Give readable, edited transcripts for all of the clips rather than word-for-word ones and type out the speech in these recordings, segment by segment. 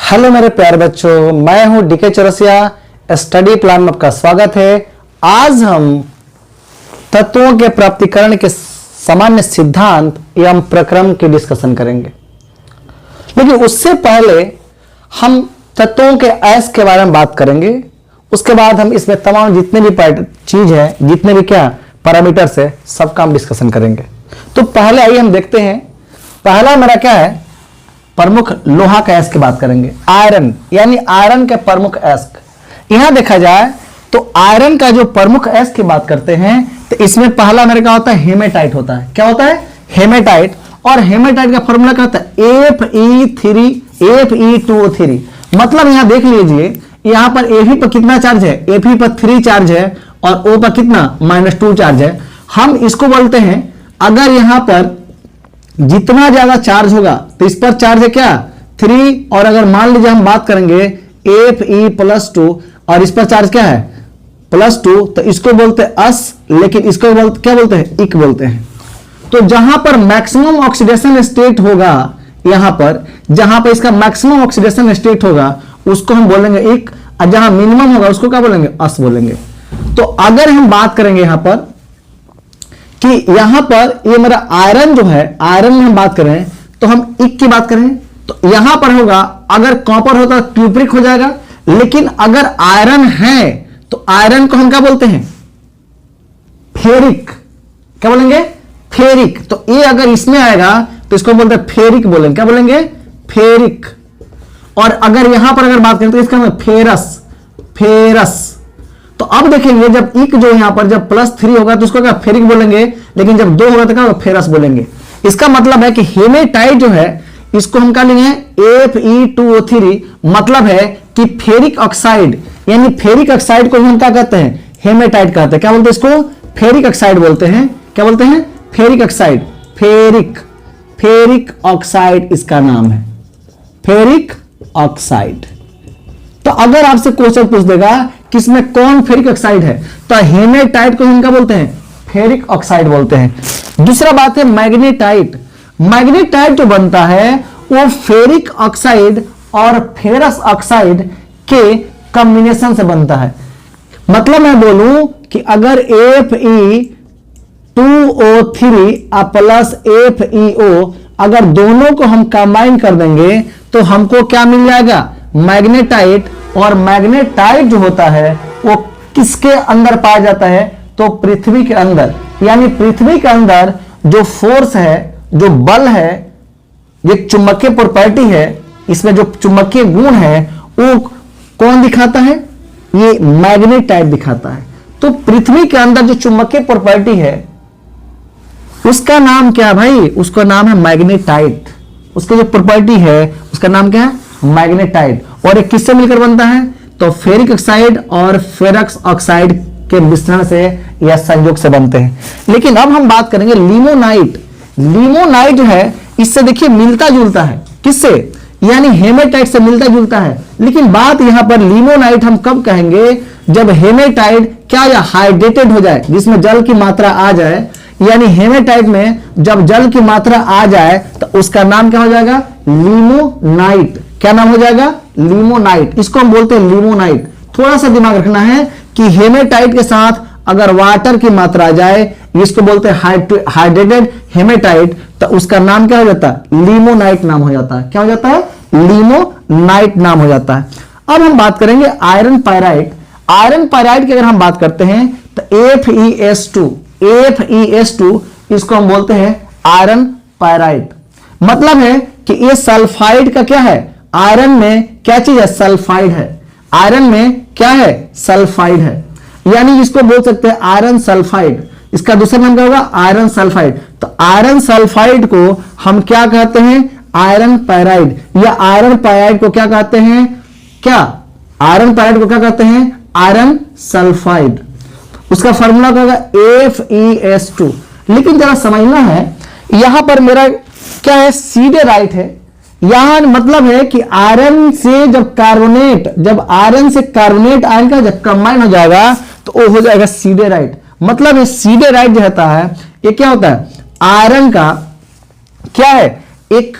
Hello मेरे प्यारे बच्चों, मैं हूं डीके चौरसिया। स्टडी प्लान में आपका स्वागत है। आज हम तत्वों के प्राप्तिकरण के सामान्य सिद्धांत एवं प्रक्रम की डिस्कशन करेंगे। लेकिन उससे पहले हम तत्वों के अयस्क के बारे में बात करेंगे। उसके बाद हम इसमें तमाम जितने भी चीज है, जितने भी क्या पैरामीटर्स है, सबका हम डिस्कशन करेंगे। तो पहले आइए हम देखते हैं। पहला मेरा क्या है, प्रमुख लोहा का अयस्क की बात करेंगे। आयरन यानी आयरन के प्रमुख अयस्क। यहां देखा जाए तो आयरन का जो प्रमुख अयस्क की बात करते हैं तो इसमें पहला मेरे क्या होता है, हेमेटाइट होता है। क्या होता है? हेमेटाइट। और हेमेटाइट का फॉर्मूला क्या होता है? Fe2O3। मतलब यहां देख लीजिए, यहां पर Fe पर कितना चार्ज है? Fe पर 3 चार्ज है और O पर कितना? -2 चार्ज है। हम इसको बोलते हैं, अगर यहां पर जितना ज्यादा चार्ज होगा तो इस पर चार्ज है क्या? 3। और अगर मान लीजिए हम बात करेंगे Fe+2 और इस पर चार्ज क्या है? +2, तो इसको बोलते हैं अस, लेकिन इसको क्या बोलते हैं? इक बोलते हैं। तो जहां पर मैक्सिमम ऑक्सीडेशन स्टेट होगा, यहां पर जहां पर इसका मैक्सिमम ऑक्सीडेशन स्टेट होगा उसको हम बोलेंगे इक, और जहां मिनिमम होगा उसको क्या बोलेंगे? अस बोलेंगे। तो अगर हम बात करेंगे यहां पर कि यहां पर ये मेरा आयरन जो है, आयरन में हम बात करें तो हम इक की बात करें तो यहां पर होगा, अगर कॉपर होता तो क्यूप्रिक हो जाएगा, लेकिन अगर आयरन है तो आयरन को हम क्या बोलते हैं? फेरिक। क्या बोलेंगे? फेरिक। तो ये अगर इसमें आएगा तो इसको बोलते हैं फेरिक बोलेंगे। क्या बोलेंगे? फेरिक। और अगर यहां पर अगर बात करें तो इसका मतलब फेरस। फेरस। तो अब देखेंगे, जब इक जो यहां पर जब +3 होगा तो उसको क्या फेरिक बोलेंगे, लेकिन जब 2 होगा तो क्या फेरस बोलेंगे। इसका मतलब है कि हेमेटाइट जो है इसको हम क्या लेंगे? Fe2O3। मतलब है कि फेरिक ऑक्साइड, यानी फेरिक ऑक्साइड को हम क्या कहते हैं? हेमेटाइट कहते हैं। क्या बोलते हैं इसको? फेरिक ऑक्साइड बोलते हैं। क्या बोलते हैं? Ferric oxide. Ferric, ferric oxide इसका नाम है, फेरिक ऑक्साइड। तो अगर आपसे क्वेश्चन पूछ देगा कि इसमें कौन फेरिक ऑक्साइड है, तो हेमेटाइट को हम क्या बोलते हैं? फेरिक ऑक्साइड बोलते हैं। दूसरा बात है मैग्नेटाइट। मैग्नेटाइट जो बनता है वो फेरिक ऑक्साइड और फेरस ऑक्साइड के कॉम्बिनेशन से बनता है। मतलब मैं बोलूं कि अगर Fe2O3 प्लस FeO, अगर दोनों को हम कंबाइन कर देंगे तो हमको क्या मिल जाएगा? मैग्नेटाइट। और मैग्नेटाइट जो होता है वो किसके अंदर पाया जाता है? तो पृथ्वी के अंदर। यानी पृथ्वी के अंदर जो फोर्स है, जो बल है, ये चुंबकीय प्रॉपर्टी है, इसमें जो चुंबकीय गुण है वो कौन दिखाता है? ये मैग्नेटाइट दिखाता है। तो पृथ्वी के अंदर जो चुंबकीय प्रॉपर्टी है उसका नाम क्या है भाई? उसका नाम है मैग्नेटाइट। उसकी जो प्रॉपर्टी है उसका नाम क्या है? मैग्नेटाइट। और एक किससे मिलकर बनता है? तो फेरिक ऑक्साइड और फेरस ऑक्साइड के मिश्रण से या संयोग से बनते हैं। लेकिन अब हम बात करेंगे लिमोनाइट। लिमोनाइट जो है इससे देखिए मिलता जुलता है। किससे? यानी हेमेटाइट से मिलता जुलता है। लेकिन बात यहां पर लिमोनाइट हम कब कहेंगे? जब हेमेटाइट क्या या हाइड्रेटेड हो जाए, जिसमें जल की मात्रा आ जाए। यानी हेमेटाइट में जब जल की मात्रा आ जाए तो उसका नाम क्या हो जाएगा? लिमोनाइट। क्या नाम हो जाएगा? लिमोनाइट। इसको हम बोलते हैं लिमोनाइट। थोड़ा सा दिमाग रखना है कि हेमेटाइट के साथ अगर वाटर की मात्रा आ जाए, इसको बोलते हैं हाइड्रेटेड हेमेटाइट, तो उसका नाम क्या हो जाता है? लिमोनाइट नाम हो जाता है। क्या हो जाता है? लिमोनाइट नाम हो जाता है। अब हम बात करेंगे आयरन पायराइट। आयरन पायराइट की अगर हम बात करते हैं तो Fe2 इसको हम बोलते हैं आयरन पायराइट। मतलब है कि ये सल्फाइड का क्या है? आयरन में क्या चीज है? सल्फाइड है। आयरन में क्या है? सल्फाइड है। यानी इसको बोल सकते हैं आयरन सल्फाइड। इसका दूसरा नाम क्या होगा? Iron sulphide. तो आयरन सल्फाइड को हम क्या कहते हैं? Iron pyrite. या आयरन पायराइड को क्या कहते हैं? क्या आयरन पायराइड को क्या कहते हैं? Iron sulphide. उसका फॉर्मूला क्या होगा? FeS2। लेकिन जरा समझना है, यहां पर मेरा क्या है? सीधे राइट है। यहां मतलब है कि आयरन से जब आयरन से कार्बोनेट आयन का जब कंबाइन हो जाएगा तो वो हो जाएगा सीधे राइट। मतलब ये सीधे राइट जो होता है ये क्या होता है? आयरन का क्या है? एक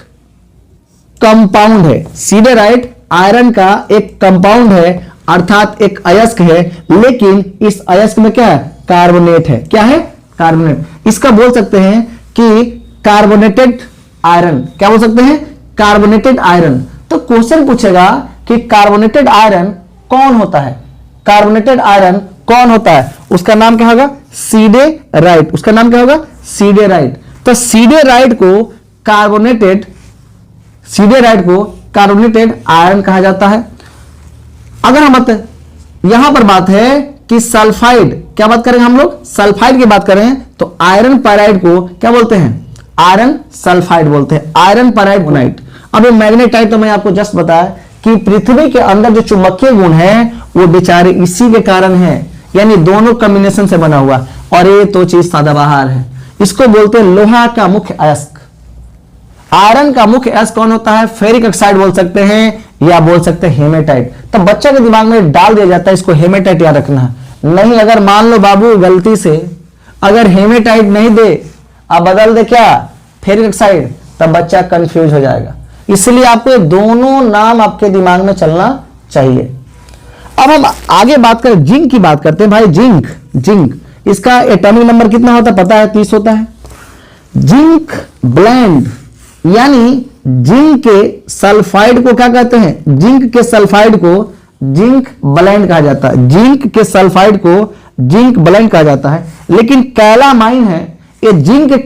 कंपाउंड है। सीधे राइट आयरन का एक कंपाउंड है, अर्थात एक अयस्क है, लेकिन इस अयस्क में क्या है? कार्बोनेट है। क्या है? कार्बोनेट। इसका बोल सकते हैं कि कार्बोनेटेड आयरन। क्या बोल सकते हैं? Carbonated iron. तो क्वेश्चन पूछेगा कि कार्बोनेटेड आयरन कौन होता है? कार्बोनेटेड आयरन कौन होता है? उसका नाम क्या होगा? सीडेराइट। उसका नाम क्या होगा? सीडेराइट। तो सीडेराइट को कार्बोनेटेड आयरन कहा जाता है। अगर हम यहां पर बात है कि सल्फाइड, क्या बात करेंगे हम लोग? सल्फाइड की बात करें तो आयरन पैराइड को क्या बोलते हैं? आयरन सल्फाइड बोलते हैं, आयरन पैराइड मोनाइट। अब मैग्नेटाइट तो मैं आपको जस्ट बताया कि पृथ्वी के अंदर जो चुंबकीय गुण है वो बेचारे इसी के कारण है, यानी दोनों कॉम्बिनेशन से बना हुआ। और ये तो चीज सदाबहार है, इसको बोलते हैं लोहा का मुख्य अयस्क। आयरन का मुख्य अयस्क कौन होता है? फेरिक ऑक्साइड बोल सकते हैं या बोल सकते हैं हेमेटाइट। तो बच्चा के दिमाग में डाल दिया जाता है इसको हेमेटाइट याद रखना है। नहीं, अगर मान लो बाबू गलती से अगर हेमेटाइट नहीं दे, अब बदल दे क्या? फेरिक ऑक्साइड, तब बच्चा कंफ्यूज हो जाएगा। इसलिए आपको ये दोनों नाम आपके दिमाग में चलना चाहिए। अब हम आगे बात करें, जिंक की बात करते हैं भाई। जिंक इसका एटॉमिक नंबर कितना होता है? पता है? 30 होता है। जिंक ब्लेंड, यानी जिंक के सल्फाइड को क्या कहते हैं? जिंक के सल्फाइड को जिंक ब्लेंड कहा जाता है। जिंक के सल्फाइड को जिंक ब्लेंड कहा जाता है। लेकिन कैलामाइन है, ये जिंक के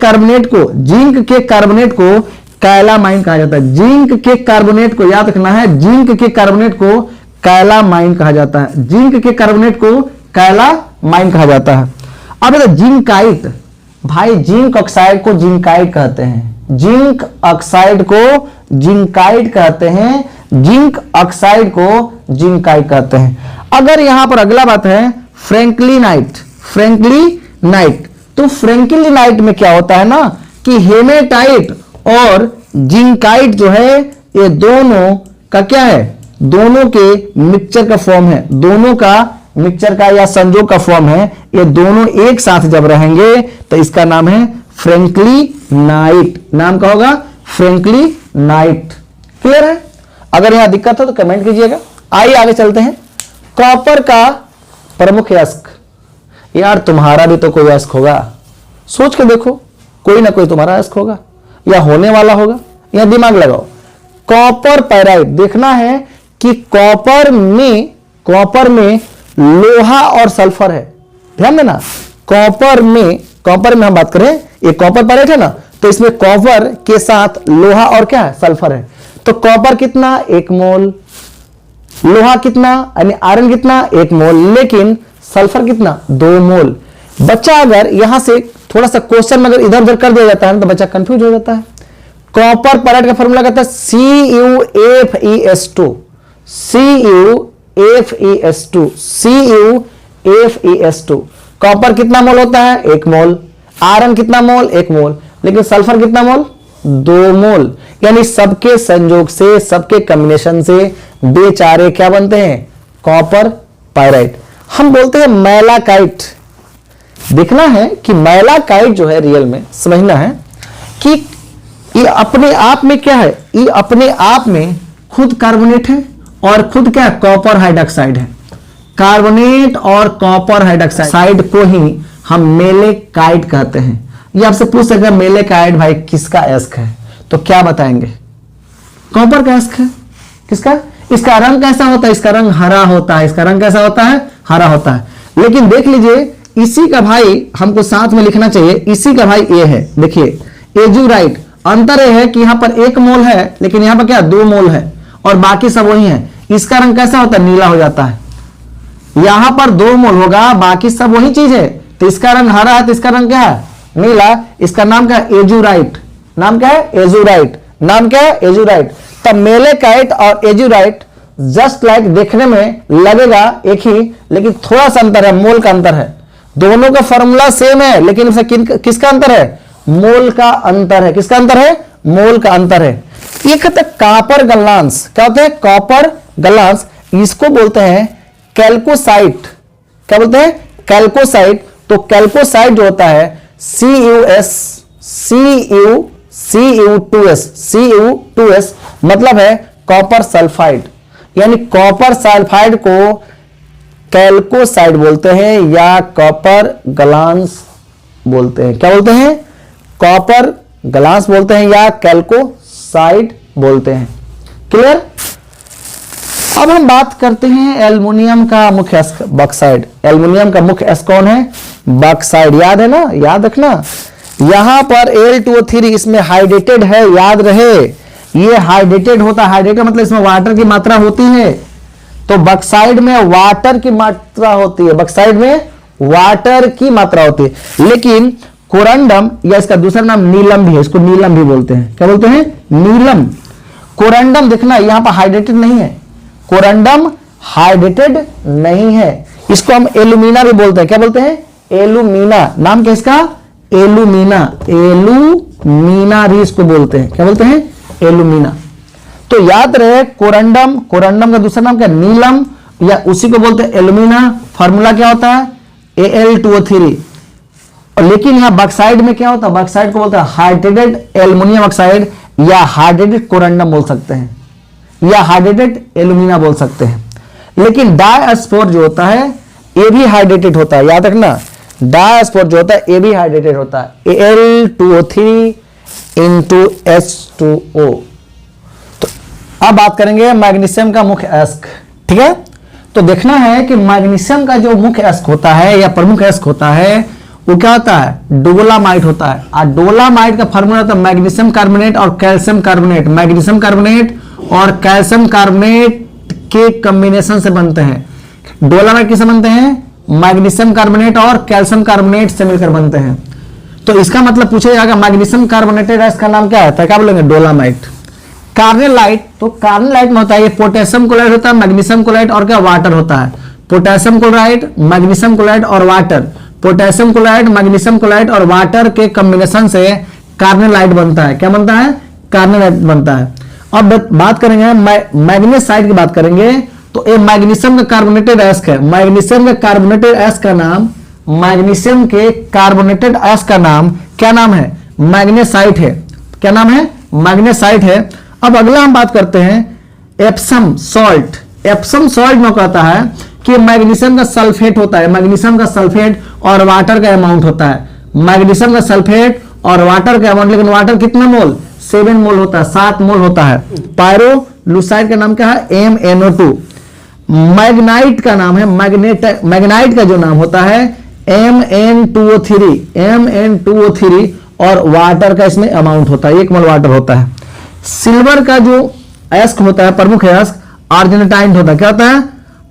कार्बोनेट को कैलामाइन कहा जाता है। जिंक के कार्बोनेट को याद रखना है, जिंक के कार्बोनेट को कैलामाइन कहा जाता है। जिंक के कार्बोनेट को कैलामाइन कहा जाता है। अब जिंकाइट, भाई जिंक ऑक्साइड को जिंकाइट कहते हैं। जिंक ऑक्साइड को जिंकाइट कहते हैं। जिंक ऑक्साइड को जिंकाइट कहते हैं। अगर यहां पर अगला बात है फ्रैंकलिनाइट। तो फ्रैंकलिनाइट में क्या होता है ना कि हेमेटाइट और जिंकाइट जो है ये दोनों का क्या है? दोनों के मिक्सचर का फॉर्म है। दोनों का मिक्सचर का या संयोग का फॉर्म है। ये दोनों एक साथ जब रहेंगे तो इसका नाम है फ्रैंकलिनाइट। नाम क्या होगा? फ्रैंकलिनाइट। क्लियर है? अगर यहां दिक्कत हो तो कमेंट कीजिएगा। आइए आगे चलते हैं। कॉपर का प्रमुख अयस्क। यार तुम्हारा भी तो कोई अयस्क होगा, सोच के देखो, कोई ना कोई तुम्हारा अयस्क होगा या होने वाला होगा, या दिमाग लगाओ। कॉपर पैराइड। देखना है कि कॉपर में लोहा और सल्फर है। ध्यान देना, कॉपर में हम बात करें, ये कॉपर पैराइड है ना, तो इसमें कॉपर के साथ लोहा और क्या है? सल्फर है। तो कॉपर कितना? 1 मोल। लोहा कितना यानी आयरन कितना? 1 मोल। लेकिन सल्फर कितना? 2 मोल। बच्चा अगर यहां से थोड़ा सा क्वेश्चन में अगर इधर उधर कर दिया जाता है तो बच्चा कंफ्यूज हो जाता है। कॉपर पैराइड का फॉर्मूला कहता है CuFeS2। कॉपर कितना मोल होता है? 1 मोल। आयरन कितना मोल? 1 मोल। लेकिन सल्फर कितना मोल? 2 मोल। यानी सबके संयोग से, सबके कॉम्बिनेशन से बेचारे क्या बनते हैं? कॉपर पैराइड। हम बोलते हैं मैलाकाइट। देखना है कि मैलाकाइट जो है रियल में समझना है कि ये अपने आप में क्या है? ये अपने आप में खुद कार्बोनेट है और खुद क्या? कॉपर हाइड्रोक्साइड है। कार्बोनेट और कॉपर हाइड्रोक्साइड को ही हम मेलेकाइट कहते हैं। ये आपसे पूछ सकते हैं मेलेकाइट भाई किसका अयस्क है, तो क्या बताएंगे? कॉपर का अयस्क है। किसका? इसका रंग कैसा होता है? इसका रंग हरा होता है। इसका रंग कैसा होता है? हरा होता है। लेकिन देख लीजिए इसी का भाई हमको साथ में लिखना चाहिए, इसी का भाई ये है। देखिए एजुराइट, अंतर यह है कि यहां पर 1 मोल है लेकिन यहां पर क्या? 2 मोल है और बाकी सब वही है। इसका रंग कैसा होता है? नीला हो जाता है। यहां पर 2 मोल होगा, बाकी सब वही चीज है, तो इसका रंग हरा है तो इसका रंग क्या है? नीला। इसका नाम क्या है? एजुराइट। नाम क्या है? एजुराइट। नाम क्या है? एजुराइट। तब मेलेकाइट और एजुराइट जस्ट लाइक देखने में लगेगा एक ही, लेकिन थोड़ा सा अंतर है, मोल का अंतर है। दोनों का फॉर्मूला सेम है लेकिन इसमें किसका अंतर है? मोल का अंतर है। किसका अंतर है? मोल का अंतर है। ये कहते हैं कॉपर गल्लांस। क्या होते हैं? कॉपर गल्लांस। इसको बोलते हैं कैल्कोसाइट। क्या बोलते हैं? कैल्कोसाइट। तो कैल्कोसाइट जो होता है Cu2S मतलब है कॉपर सल्फाइड। यानी कॉपर सल्फाइड को कैल्कोसाइड बोलते हैं या कॉपर ग्लास बोलते हैं। क्या बोलते हैं? कॉपर ग्लास बोलते हैं या कैल्कोसाइड बोलते हैं। क्लियर? अब हम बात करते हैं एल्युमिनियम का मुख्य अयस्क बॉक्साइड। एल्युमिनियम का मुख्य अयस्क कौन है? बॉक्साइड। याद है ना? याद रखना, यहां पर Al2O3 इसमें हाइड्रेटेड है, याद रहे ये हाइड्रेटेड होता है। हाइड्रेटेड मतलब इसमें वाटर की मात्रा होती है, तो बॉक्साइड में वाटर की मात्रा होती है, बॉक्साइड में वाटर की मात्रा होती है। लेकिन कोरंडम या इसका दूसरा नाम नीलम भी है, इसको नीलम भी बोलते हैं। क्या बोलते हैं? नीलम। कोरंडम देखना यहां पर हाइड्रेटेड नहीं है, कोरंडम हाइड्रेटेड नहीं है, इसको हम एल्यूमिना भी बोलते हैं। क्या बोलते हैं? एल्यूमिना। नाम क्या इसका? एल्यूमिना। एल्यूमिना भी इसको बोलते हैं। क्या बोलते हैं? एल्यूमिना। तो याद रहे कोरंडम, कोरंडम का दूसरा नाम क्या? नीलम, या उसी को बोलते हैं एल्यूमिना। फार्मूला क्या होता है? Al2O3। और लेकिन यहां बॉक्साइड में क्या होता है? बॉक्साइड को बोलते हैं हाइड्रेटेड एल्युमिनियम ऑक्साइड या हाइड्रेटेड कोरंडम बोल सकते हैं, या हाइड्रेटेड एल्यूमिना बोल सकते हैं। लेकिन डायस्पोर जो होता है ये भी हाइड्रेटेड होता है, याद रखना, डायस्पोर जो होता है ये भी हाइड्रेटेड होता है। Al2O3 into H2O। तो अब बात करेंगे मैग्नीशियम का मुख्य अयस्क। ठीक है, तो देखना है कि मैग्नीशियम का जो मुख्य अयस्क होता है या प्रमुख अयस्क होता है वो क्या होता है? डोलामाइट होता है। और डोलामाइट का फार्मूला होता है मैग्नीशियम कार्बोनेट और कैल्शियम कार्बोनेट। मैग्नीशियम कार्बोनेट और कैल्शियम कार्बोनेट के कॉम्बिनेशन से बनते हैं। डोलामाइट किससे बनते हैं? मैग्नीशियम कार्बोनेट और कैल्शियम कार्बोनेट से मिलकर बनते हैं। तो इसका मतलब पूछा जाएगा मैग्नीशियम कार्बोनेटेड अयस्क का नाम क्या है? क्या बोलेंगे? डोलामाइट। कार्नेलाइट, तो कार्नेलाइट में होता है ये पोटेशियम क्लोराइड होता है, मैग्नीशियम क्लोराइड और क्या वाटर होता है। पोटेशियम क्लोराइड, मैग्नीशियम क्लोराइड और water, potassium chloride, magnesium chloride और वाटर के कॉम्बिनेशन से कार्नेलाइट बनता है। क्या बनता है? कार्नेलाइट बनता है। अब बात करेंगे मैग्नेसाइट की बात करेंगे, तो ये मैग्नीशियम का कार्बोनेटेड अयस्क है। मैग्नीशियम के कार्बोनेटेड अयस्क का नाम, मैग्नीशियम के कार्बोनेटेड अयस्क का नाम क्या नाम है? मैग्नेसाइट है। क्या नाम है? मैग्नेसाइट है। अब अगला हम बात करते हैं एप्सम सॉल्ट। एप्सम सॉल्ट में कहता है कि मैग्नीशियम का सल्फेट होता है, मैग्नीशियम का सल्फेट और वाटर का अमाउंट होता है। मैग्नीशियम का सल्फेट और वाटर का अमाउंट, लेकिन वाटर कितना मोल? 7 मोल होता है, 7 मोल होता है। पायरोलुसाइड का नाम क्या है? MnO2। मैग्नाइट का नाम है, मैग्नाइट का जो नाम होता है Mn2O3। Mn2O3 और वाटर का इसमें अमाउंट होता है, 1 मोल वाटर होता है। सिल्वर का जो अयस्क होता है, प्रमुख अयस्क, अर्जेंटाइन होता है। क्या होता है?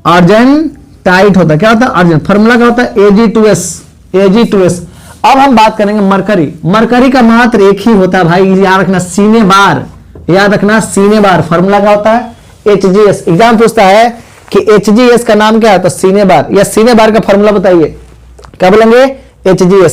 अर्जेंटाइट होता है। क्या होता है? अर्जेंट। फार्मूला क्या होता है? Ag2S। Ag2S। अब हम बात करेंगे मरकरी। मरकरी का मात्र एक ही होता है भाई, याद रखना, सीने बार। याद रखना, सीने बार। फार्मूला क्या होता है? Hgs। एग्जाम पूछता है कि Hgs का नाम क्या है, तो सीने बार, या सीने बार का फार्मूला बताइए। क्या बोलेंगे? Hgs।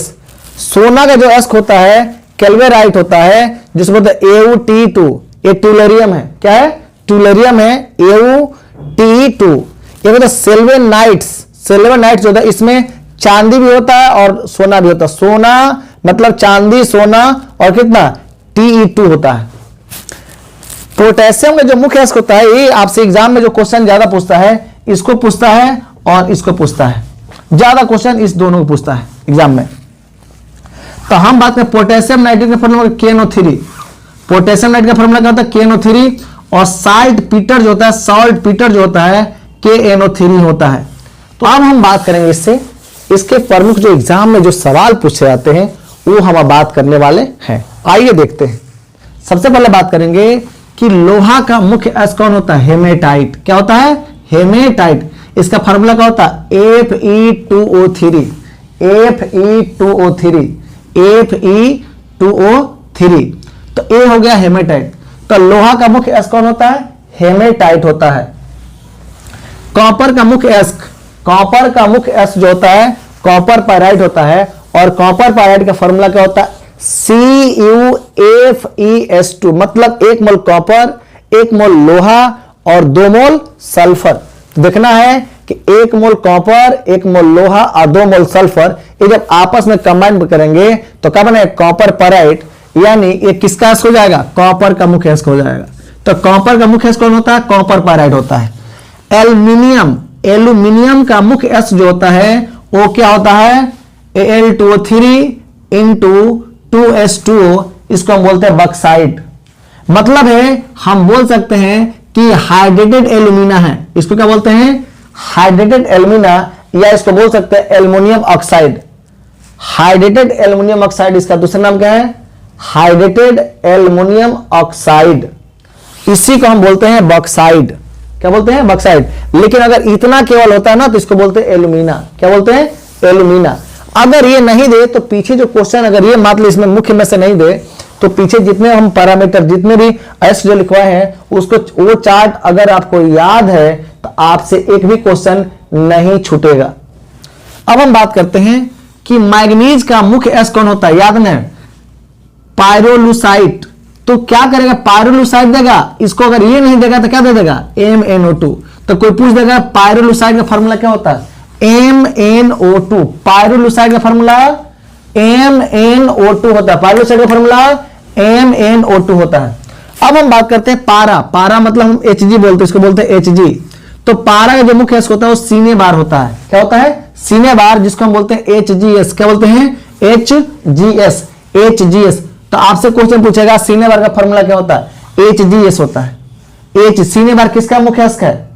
सोना का जो अयस्क होता है कैल्वेराइट होता है, जिसको बोलते हैं AuTe2। ये ट्यूलेरियम है। क्या है? ट्यूलेरियम है, AuTe2। ये बोलते सिल्वेनाइट्स। सिल्वेनाइट्स होता है, इसमें चांदी भी होता है और सोना भी होता है। सोना मतलब चांदी, सोना, और कितना? Te2 होता है। पोटेशियम का जो मुख्य अयस्क होता है, ये आपसे एग्जाम में जो क्वेश्चन ज्यादा पूछता है, इसको पूछता है और इसको पूछता है। ज्यादा क्वेश्चन इस दोनों को पूछता है एग्जाम में। तो हम बात करें पोटेशियम नाइट्रेट का फॉर्मूला KNO3। पोटेशियम नाइट्रेट का फॉर्मूला क्या होता है? KNO3। और साल्ट पीटर जो होता है, सॉल्ट पीटर जो होता है, KNO3 होता है। तो अब हम बात करेंगे इसके प्रमुख जो एग्जाम में जो सवाल पूछे जाते हैं वो हम अब बात करने वाले हैं। आइए देखते हैं। सबसे पहले बात करेंगे कि लोहा का मुख्य अयस्क कौन होता है? हेमेटाइट। क्या होता है? हेमेटाइट। इसका फार्मूला क्या होता है? Fe2O3। Fe2O3। Fe2O3। तो ए हो गया हेमेटाइट। तो लोहा का मुख्य अयस्क कौन होता है? हेमेटाइट होता है। कॉपर का मुख्य अयस्क, कॉपर का मुख्य अयस्क जो होता है कॉपर पायराइट होता है। और कॉपर पायराइट का फॉर्मूला क्या होता है? CuFeS2। मतलब 1 मोल कॉपर, 1 मोल लोहा और 2 मोल सल्फर। देखना है कि 1 मोल कॉपर, 1 मोल लोहा और 2 मोल सल्फर, ये जब आपस में कंबाइन करेंगे तो क्या बनेगा? Copper pyrite. यानी ये किसका अयस्क हो जाएगा? कॉपर का मुख्य अयस्क हो जाएगा। तो कॉपर का मुख्य अयस्क कौन होता है? कॉपर पायराइट होता है। एल्यूमिनियम, एल्यूमिनियम का मुख्य एस जो होता है वो क्या होता है, Al2O3 इंटू 2S2O, इसको हम बोलते हैं बॉक्साइट। मतलब है हम बोल सकते हैं कि हाइड्रेटेड एल्यूमिना है, इसको क्या बोलते हैं, हाइड्रेटेड एल्यूमिना, या इसको बोल सकते हैं aluminium oxide. Hydrated aluminium oxide, इसका दूसरा नाम क्या है, हाइड्रेटेड एल्युमिनियम ऑक्साइड, इसी को हम बोलते हैं बॉक्साइड। क्या बोलते हैं, बॉक्साइड। लेकिन अगर इतना केवल होता है ना तो इसको बोलते हैं एल्यूमिना। क्या बोलते हैं, एल्यूमिना। अगर ये नहीं दे तो पीछे जो क्वेश्चन, अगर ये मान लो इसमें मुख्य में से नहीं दे तो पीछे जितने हम पैरामीटर, जितने भी एस जो लिखवाए हैं उसको, वो चार्ट अगर आपको याद है तो आपसे एक भी क्वेश्चन नहीं छूटेगा। अब हम बात करते हैं कि मैग्नीज का मुख्य एस कौन होता है, याद नहीं, पायरोलुसाइट। तो क्या करेगा, पायरोलुसाइट देगा, इसको अगर ये नहीं देगा तो क्या दे देगा, MnO2। तो कोई पूछ देगा पायरोलुसाइट का फार्मूला क्या होता है, MnO2। पायरोलुसाइट का फार्मूला MnO2 होता है, पायरोलुसाइट का फार्मूला MnO2 होता है। अब हम बात करते हैं पारा। पारा मतलब हम Hg बोलते हैं, इसको बोलते हैं Hg। तो पारा का जो मुख्य एस होता है वो सीने बार होता है। क्या होता है, सीने बार, जिसको हम बोलते हैं HGS। क्या बोलते हैं, HGS, HGS। तो आपसे क्वेश्चन पूछेगा सीने बार का फार्मूला क्या होता है, HGS होता है। H सीने बार किसका मुख्य एस है,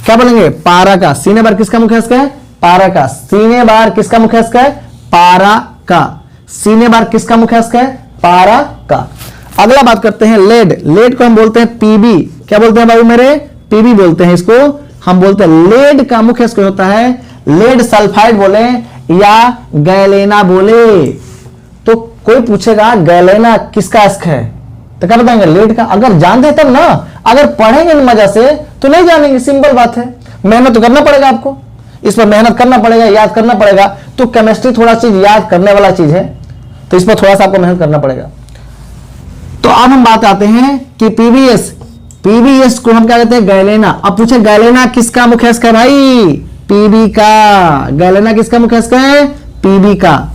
क्या बोलेंगे, पारा का। सीने बार किसका मुख्य एस है, पारा का। सीने बार किसका मुख्य एस है, पारा का। सीने बार किसका मुख्य एस है, पारा का। अगला बात करते हैं लेड। लेड को हम बोलते हैं पीबी। क्या बोलते हैं बाबू मेरे, पीबी बोलते हैं इसको, हम बोलते हैं। लेड का मुख्य एस होता है, लेड सल्फाइड बोले या गैलेना बोले। तो कोई पूछेगा गैलेना किसका एस्क है तो क्या बताएंगे, लेड का। अगर जानते तब ना, अगर पढ़ेंगे मजा से तो नहीं जानेंगे, सिंपल बात है। मेहनत तो करना पड़ेगा आपको, इस पर मेहनत करना पड़ेगा, याद करना पड़ेगा। तो केमिस्ट्री थोड़ा चीज याद करने वाला चीज है, तो इस पर थोड़ा सा आपको मेहनत करना पड़ेगा। तो अब हम बात आते हैं कि पीबीएस, पीबीएस को हम क्या कहते हैं, गैलेना। अब पूछे गैलेना किसका मुख्य एस्क है भाई, पीबी का। गैलेना किसका मुख्य एस्क है, पीबी का।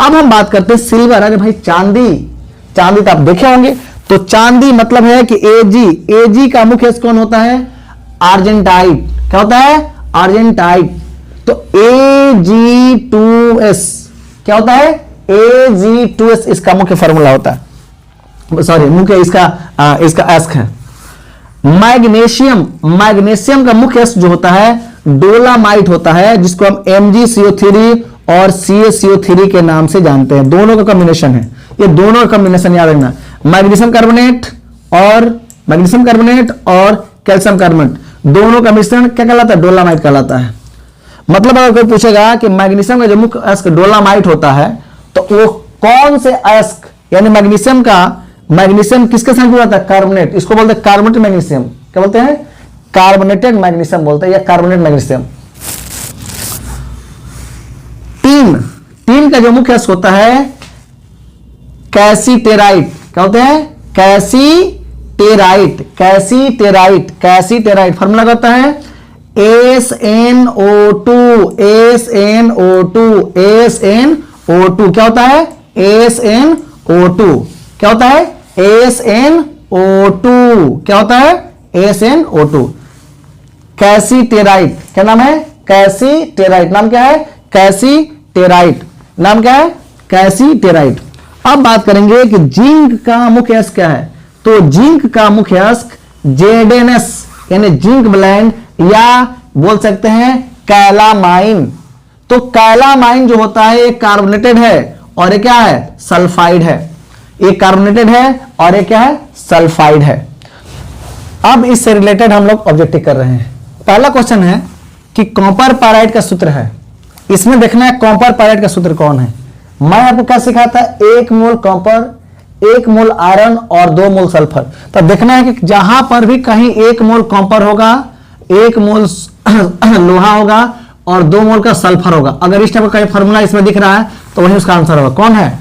अब हम बात करते हैं सिल्वर। अरे भाई चांदी, चांदी तो आप देखे होंगे। तो चांदी मतलब है कि एजी, एजी का मुख्य एस्क कौन होता है, आर्जेंटाइट। क्या होता है, आर्जेंटाइट। तो Ag2S क्या होता है, Ag2S इसका मुख्य फार्मूला होता है, सॉरी मुख्य इसका एस्क है। मैग्नीशियम, मैग्नीशियम का मुख्य एस्क जो होता है डोलामाइट होता है, जिसको हम MgCO3 और CaCO3 के नाम से जानते हैं। दोनों का कॉम्बिनेशन है, ये दोनों का कॉम्बिनेशन याद रखना। मैग्नीशियम कार्बोनेट और कैल्शियम कार्बोनेट, दोनों का मिश्रण क्या कहलाता है, डोलामाइट कहलाता है। मतलब अगर कोई पूछेगा कि मैग्नीशियम का जो मुख्य एस्क डोलामाइट होता है तो वो कौन से एस्क, यानी मैग्नीशियम का, मैग्नीशियम किसके साथ जुड़ा था, कार्बोनेट। इसको बोलते हैं कार्बोनेटेड मैग्नीशियम। क्या बोलते हैं, कार्बोनेटेड मैग्नीशियम बोलते हैं, या कार्बोनेट मैग्नीशियम। टीन, टीन का जो मुख्य एस्क होता है कैसीटेराइट। क्या होते हैं, कैसीटेराइट, कैसीटेराइट, कैसीटेराइट। फार्मूला क्या होता है, SnO2, SnO2, SnO2। क्या होता है, SnO2। क्या होता है, SnO2। क्या होता है, SnO2। कैसीटेराइट, क्या नाम है, कैसीटेराइट। नाम क्या है, कैसीटेराइट। नाम क्या है, कैसीटेराइट। अब बात करेंगे कि जिंक का मुख्य एस्क क्या है। तो जिंक का मुख्य एस्क ZnS, यानी जिंक ब्लेंड, या बोल सकते हैं कैलामाइन। तो कैलामाइन जो होता है ये कार्बोनेटेड है और ये क्या है, सल्फाइड है। ये कार्बोनेटेड है और ये क्या है, सल्फाइड है। अब इससे रिलेटेड हम लोग ऑब्जेक्टिव कर रहे हैं। पहला क्वेश्चन है कि कॉपर पायराइड का सूत्र है, इसमें देखना है कॉपर पायराइड का सूत्र कौन है। मैं आपको क्या सिखाता, 1 मोल कॉपर, 1 मोल आयरन और 2 मोल सल्फर। तो देखना है कि जहां पर भी कहीं 1 मोल कॉपर होगा, 1 मोल लोहा होगा और 2 मोल का सल्फर होगा। अगर इस टाइप का फॉर्मूला इसमें दिख रहा है तो वही उसका आंसर होगा। कौन है,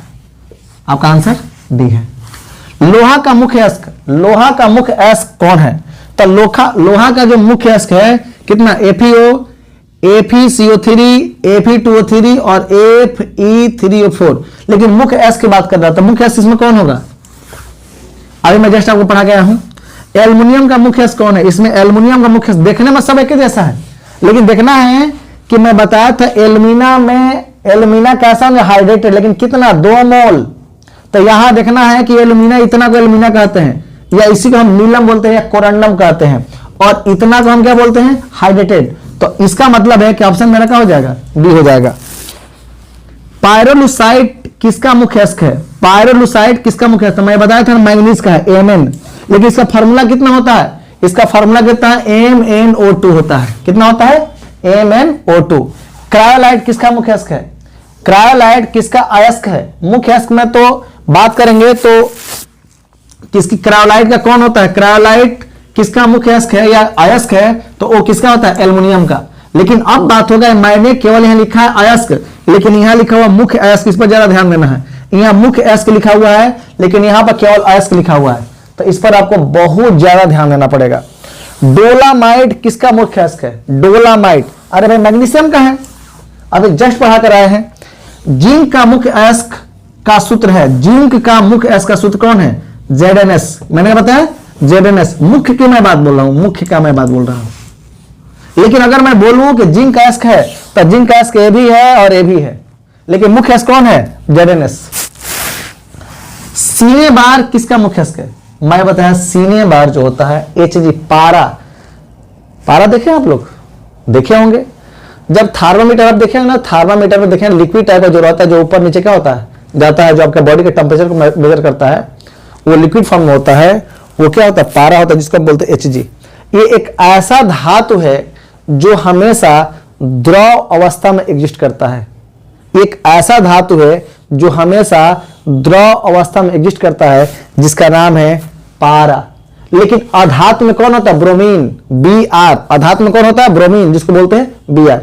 आपका आंसर डी है। लोहा का मुख्य एस्क, लोहा का मुख्य एस्क कौन है। तो लोहा का जो मुख्य एस्क है कितना, FeO, FeCO3, Fe2O3 और Fe3O4। लेकिन मुख्य एस्क की बात कर रहा था, मुख्य एस्क इसमें कौन होगा, अभी मैं जस्ट आपको पढ़ा गया हूं। एल्युमिनियम का मुख्य अयस्क कौन है? इसमें एल्युमिनियम का मुख्य अयस्क देखने में सब एक जैसा है, लेकिन देखना है कि मैं बताया था एल्युमिना कैसा है? हाइड्रेटेड, लेकिन कितना? 2 मोल। तो यहां देखना है कि एल्युमिना, इतना को एल्युमिना कहते हैं, या इसी को हम नीलम बोलते हैं या कोरंडम कहते हैं, और इतना को हम क्या बोलते हैं? हाइड्रेटेड। तो इसका मतलब है कि ऑप्शन मेरा क्या हो जाएगा? बी हो जाएगा। पायरोलुसाइट किसका मुख्य अयस्क है? पायरोलुसाइट किसका मुख्य अयस्क? मैं बताया था मैंगनीज का है, Mn, लेकिन इसका फार्मूला कितना होता है? इसका फार्मूला कितना है? MnO2 होता है। कितना होता है? MnO2। क्रायोलाइट किसका मुख्य अयस्क है? क्रायोलाइट किसका अयस्क है? मुख्य अयस्क में तो बात करेंगे तो किसकी, क्रायोलाइट का कौन होता है? क्रायोलाइट किसका मुख्य अयस्क है या अयस्क है? तो वो किसका होता है? एल्युमिनियम का। लेकिन अब बात होगा, मैंने केवल यहां लिखा है अयस्क, लेकिन यहां लिखा हुआ मुख्य अयस्क, इस पर ज्यादा ध्यान देना है। यहां मुख्य अयस्क लिखा हुआ है, लेकिन यहां पर केवल अयस्क लिखा हुआ है, तो इस पर आपको बहुत ज्यादा ध्यान देना पड़ेगा। डोलामाइट किसका मुख्य अयस्क है? डोलामाइट, अरे भाई मैग्नीशियम का है, अभी जस्ट पढ़ा कर आए हैं। जिंक का मुख्य अयस्क का सूत्र है, जिंक का मुख्य अयस्क का सूत्र कौन है? ZnS। मैंने बताया ZnS। मुख्य की मैं बात बोल रहा हूं, मुख्य का मैं बात बोल रहा हूं। लेकिन अगर मैं बोलूं कि जिंक का अयस्क है, तो जिंक का अयस्क ए भी है और ए भी है, लेकिन मुख्य अयस्क कौन है? ZnS। सीने बार किसका मुख्य अयस्क है? मैं बताया सीने बार जो होता है Hg, पारा। पारा देखे आप लोग? देखे होंगे। जब थर्मामीटर आप देखेंगे ना, थर्मामीटर में देखेंगे लिक्विड टाइप का जो रहता है, जो ऊपर नीचे क्या होता है जाता है, जो आपके बॉडी के टेम्परेचर को मेजर करता है, वो लिक्विड फॉर्म में होता है, वो क्या होता है? पारा होता है, जिसको हम बोलते हैं Hg। ये एक ऐसा धातु है जो हमेशा द्रव अवस्था में एग्जिस्ट करता है। एक ऐसा धातु है जो हमेशा द्रव अवस्था में एग्जिस्ट करता है, जिसका नाम है पारा। लेकिन अधातु में कौन होता है? Bromine, Br। अधातु में कौन होता है? ब्रोमीन, जिसको बोलते हैं Br।